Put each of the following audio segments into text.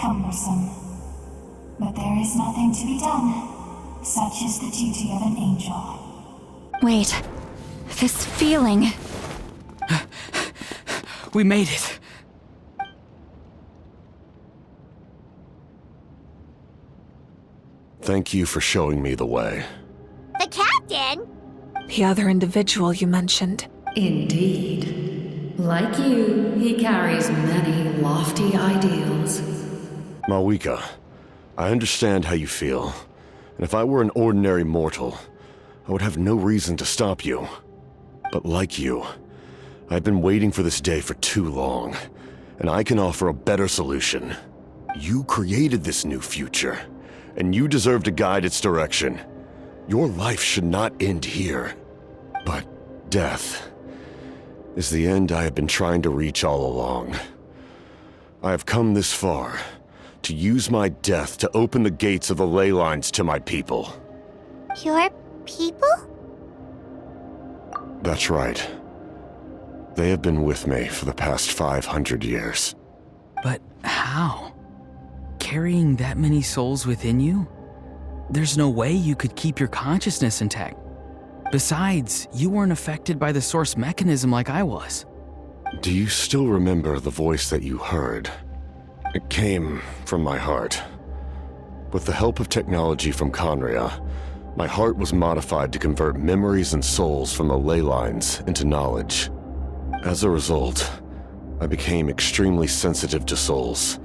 cumbersome. But there is nothing to be done. Such is the duty of an angel. Wait. This feeling... We made it. Thank you for showing me the way. The captain? The other individual you mentioned. Indeed. Like you, he carries many lofty ideals. Malwika, I understand how you feel. And if I were an ordinary mortal, I would have no reason to stop you. But like you, I've been waiting for this day for too long, and I can offer a better solution. You created this new future, and you deserve to guide its direction. Your life should not end here. But death is the end I have been trying to reach all along. I have come this far to use my death to open the gates of the ley lines to my people. Your people? That's right. They have been with me for the past 500 years. But how? Carrying that many souls within you? There's no way you could keep your consciousness intact. Besides, you weren't affected by the source mechanism like I was. Do you still remember the voice that you heard? It came from my heart. With the help of technology from Conria, my heart was modified to convert memories and souls from the ley lines into knowledge. As a result, I became extremely sensitive to souls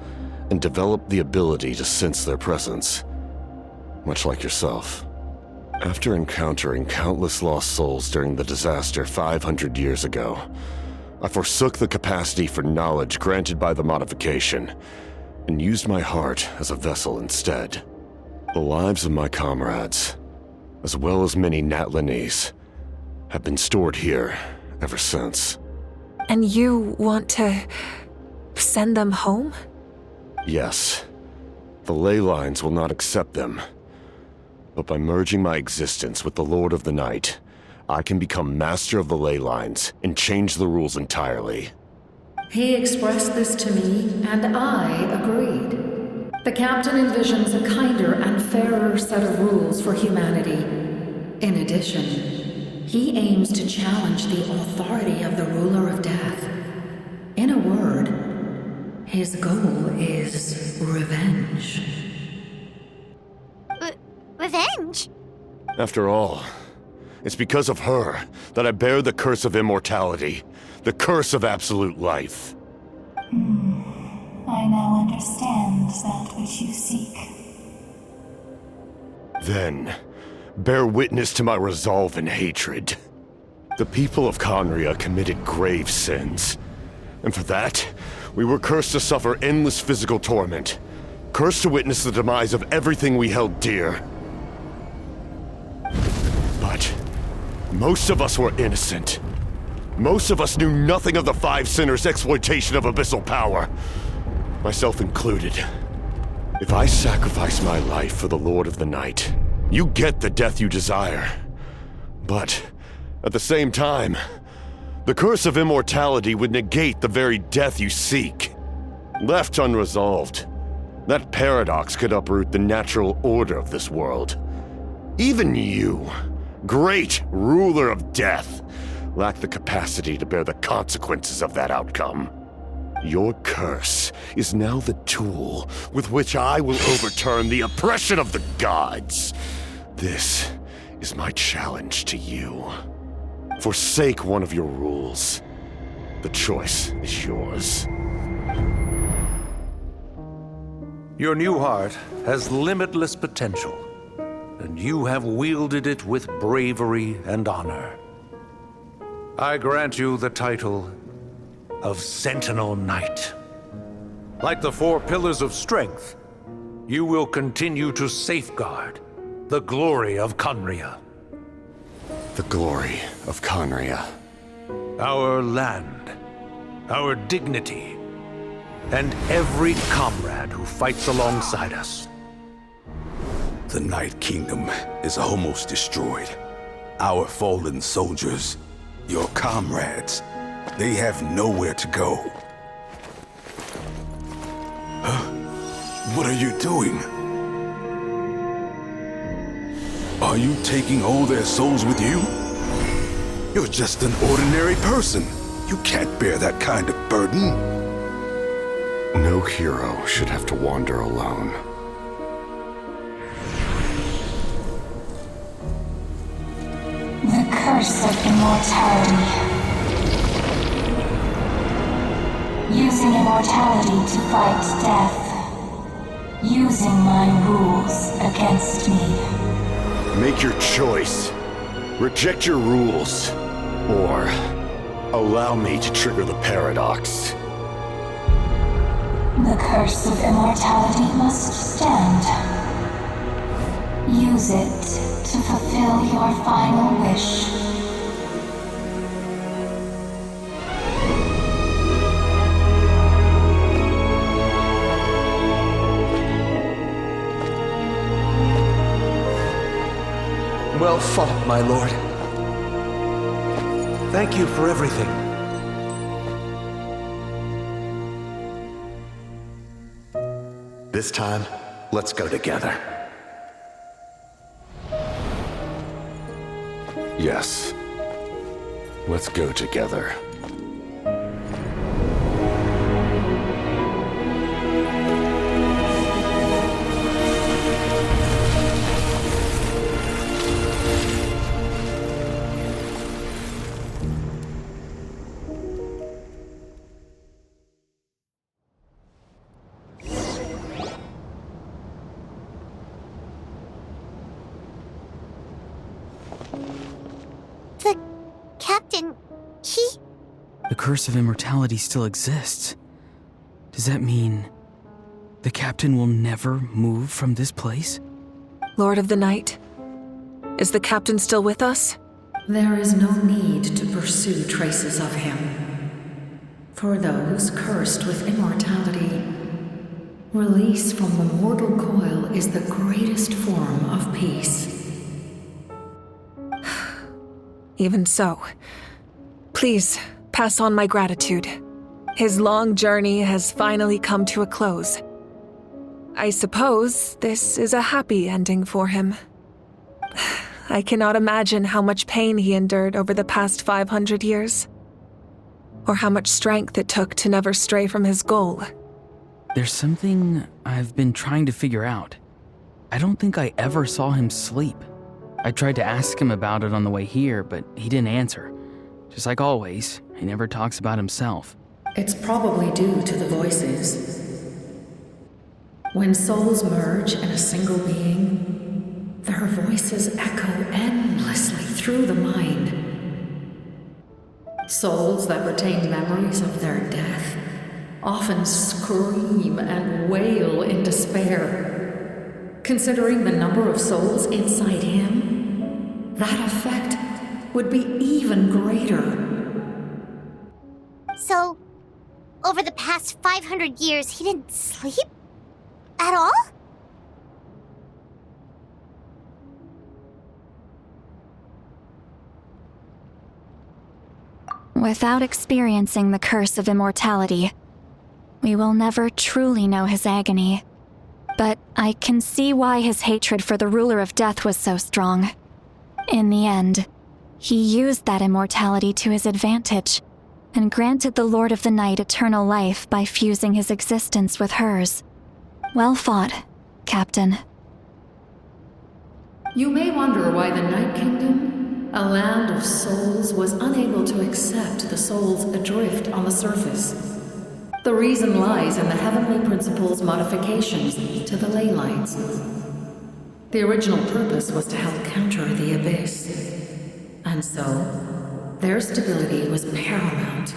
and developed the ability to sense their presence, much like yourself. After encountering countless lost souls during the disaster 500 years ago, I forsook the capacity for knowledge granted by the modification and used my heart as a vessel instead. The lives of my comrades, as well as many Natlanese, have been stored here ever since. And you want to send them home? Yes. The ley lines will not accept them. But by merging my existence with the Lord of the Night, I can become master of the ley lines and change the rules entirely. He expressed this to me, and I agreed. The captain envisions a kinder and fairer set of rules for humanity. In addition, he aims to challenge the authority of the ruler of death. In a word, his goal is revenge. Revenge? After all, it's because of her that I bear the curse of immortality, the curse of absolute life. I now understand that which you seek. Then, bear witness to my resolve and hatred. The people of Conria committed grave sins. And for that, we were cursed to suffer endless physical torment. Cursed to witness the demise of everything we held dear. But most of us were innocent. Most of us knew nothing of the Five Sinners' exploitation of abyssal power. Myself included. If I sacrifice my life for the Lord of the Night, you get the death you desire. But at the same time, the curse of immortality would negate the very death you seek. Left unresolved, that paradox could uproot the natural order of this world. Even you, great ruler of death, lack the capacity to bear the consequences of that outcome. Your curse is now the tool with which I will overturn the oppression of the gods. This is my challenge to you. Forsake one of your rules. The choice is yours. Your new heart has limitless potential, and you have wielded it with bravery and honor. I grant you the title of Sentinel Knight. Like the four pillars of strength, you will continue to safeguard the glory of Conria. The glory of Conria. Our land, our dignity, and every comrade who fights alongside us. The Night Kingdom is almost destroyed. Our fallen soldiers, your comrades, they have nowhere to go. What are you doing? Are you taking all their souls with you? You're just an ordinary person. You can't bear that kind of burden. No hero should have to wander alone. The curse of immortality. Using immortality to fight death. Using my rules against me. Make your choice. Reject your rules. Or allow me to trigger the paradox. The curse of immortality must stand. Use it to fulfill your final wish. Well fought, my lord. Thank you for everything. This time, let's go together. Yes. Let's go together. The captain, he... The curse of immortality still exists. Does that mean the captain will never move from this place? Lord of the Night, is the captain still with us? There is no need to pursue traces of him. For those cursed with immortality, release from the mortal coil is the greatest form of peace. Even so, please pass on my gratitude. His long journey has finally come to a close. I suppose this is a happy ending for him. I cannot imagine how much pain he endured over the past 500 years, or how much strength it took to never stray from his goal. There's something I've been trying to figure out. I don't think I ever saw him sleep. I tried to ask him about it on the way here, but he didn't answer. Just like always, he never talks about himself. It's probably due to the voices. When souls merge in a single being, their voices echo endlessly through the mind. Souls that retain memories of their death often scream and wail in despair. Considering the number of souls inside him, that effect would be even greater. So, over the past 500 years, he didn't sleep? At all? Without experiencing the curse of immortality, we will never truly know his agony. But I can see why his hatred for the ruler of death was so strong. In the end, he used that immortality to his advantage, and granted the Lord of the Night eternal life by fusing his existence with hers. Well fought, Captain. You may wonder why the Night Kingdom, a land of souls, was unable to accept the souls adrift on the surface. The reason lies in the Heavenly Principle's modifications to the ley lines. The original purpose was to help counter the Abyss. And so, their stability was paramount.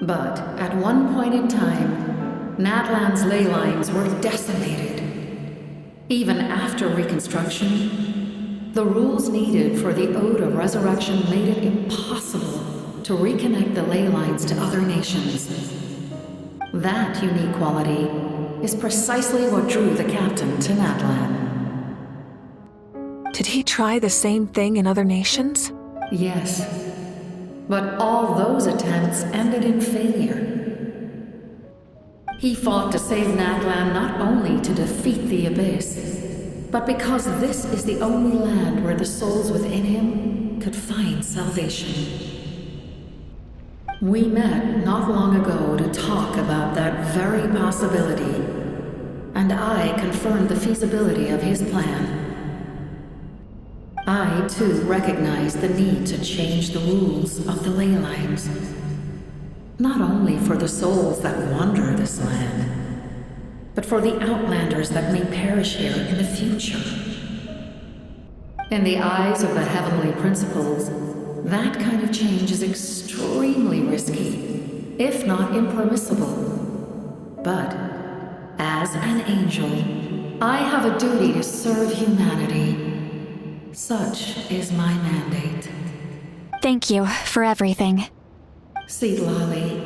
But at one point in time, Natlan's ley lines were decimated. Even after reconstruction, the rules needed for the Ode of Resurrection made it impossible to reconnect the ley lines to other nations. That unique quality is precisely what drew the captain to Natlan. Did he try the same thing in other nations? Yes, but all those attempts ended in failure. He fought to save Natlan not only to defeat the Abyss, but because this is the only land where the souls within him could find salvation. We met not long ago to talk about that very possibility, and I confirmed the feasibility of his plan. I, too, recognize the need to change the rules of the ley lines. Not only for the souls that wander this land, but for the outlanders that may perish here in the future. In the eyes of the heavenly principles, that kind of change is extremely risky, if not impermissible. But, as an angel, I have a duty to serve humanity. Such is my mandate. Thank you for everything. Seedlali,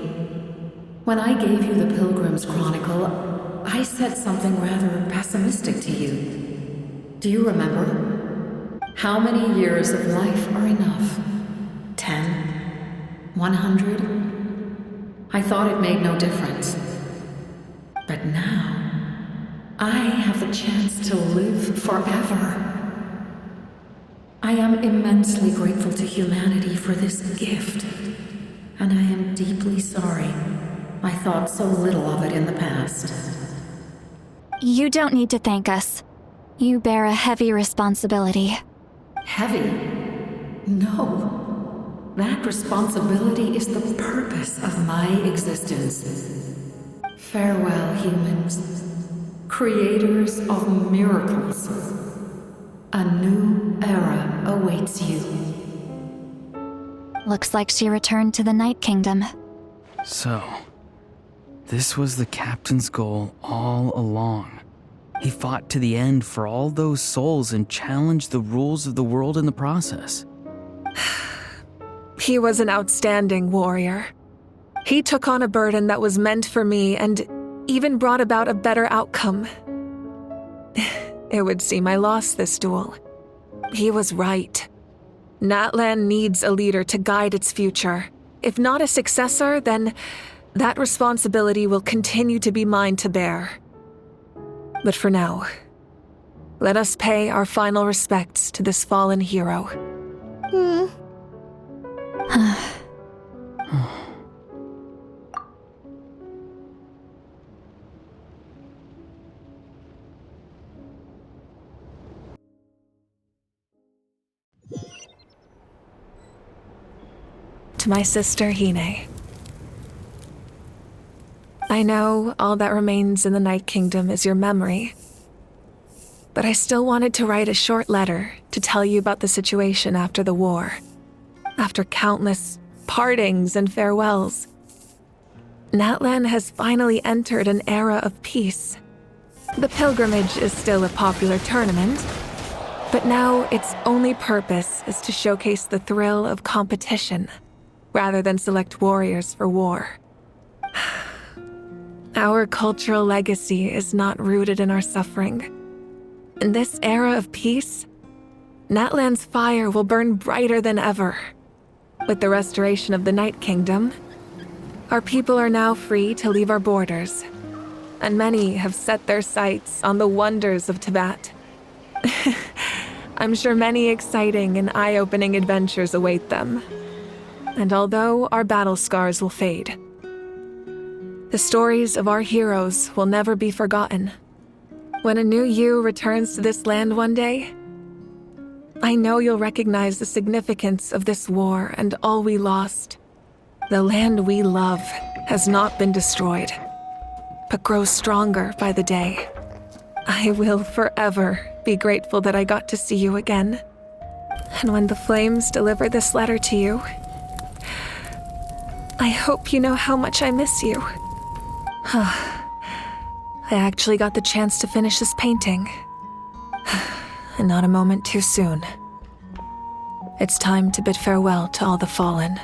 when I gave you the Pilgrim's Chronicle, I said something rather pessimistic to you. Do you remember? How many years of life are enough? 10? 100? I thought it made no difference. But now, I have the chance to live forever. I am immensely grateful to humanity for this gift, and I am deeply sorry I thought so little of it in the past. You don't need to thank us. You bear a heavy responsibility. Heavy? No. That responsibility is the purpose of my existence. Farewell, humans. Creators of miracles. A new era awaits you. Looks like she returned to the Night Kingdom. So, this was the captain's goal all along. He fought to the end for all those souls and challenged the rules of the world in the process. He was an outstanding warrior. He took on a burden that was meant for me and even brought about a better outcome. It would seem I lost this duel. He was right. Natlan needs a leader to guide its future. If not a successor, then that responsibility will continue to be mine to bear. But for now, let us pay our final respects to this fallen hero. To my sister, Hine. I know all that remains in the Night Kingdom is your memory, but I still wanted to write a short letter to tell you about the situation after the war. After countless partings and farewells, Natlan has finally entered an era of peace. The pilgrimage is still a popular tournament, but now its only purpose is to showcase the thrill of competition, rather than select warriors for war. Our cultural legacy is not rooted in our suffering. In this era of peace, Natlan's fire will burn brighter than ever. With the restoration of the Night Kingdom, our people are now free to leave our borders, and many have set their sights on the wonders of Tibet. I'm sure many exciting and eye-opening adventures await them. And although our battle scars will fade, the stories of our heroes will never be forgotten. When a new you returns to this land one day, I know you'll recognize the significance of this war and all we lost. The land we love has not been destroyed, but grows stronger by the day. I will forever be grateful that I got to see you again. And when the flames deliver this letter to you, I hope you know how much I miss you. I actually got the chance to finish this painting. And not a moment too soon. It's time to bid farewell to all the fallen.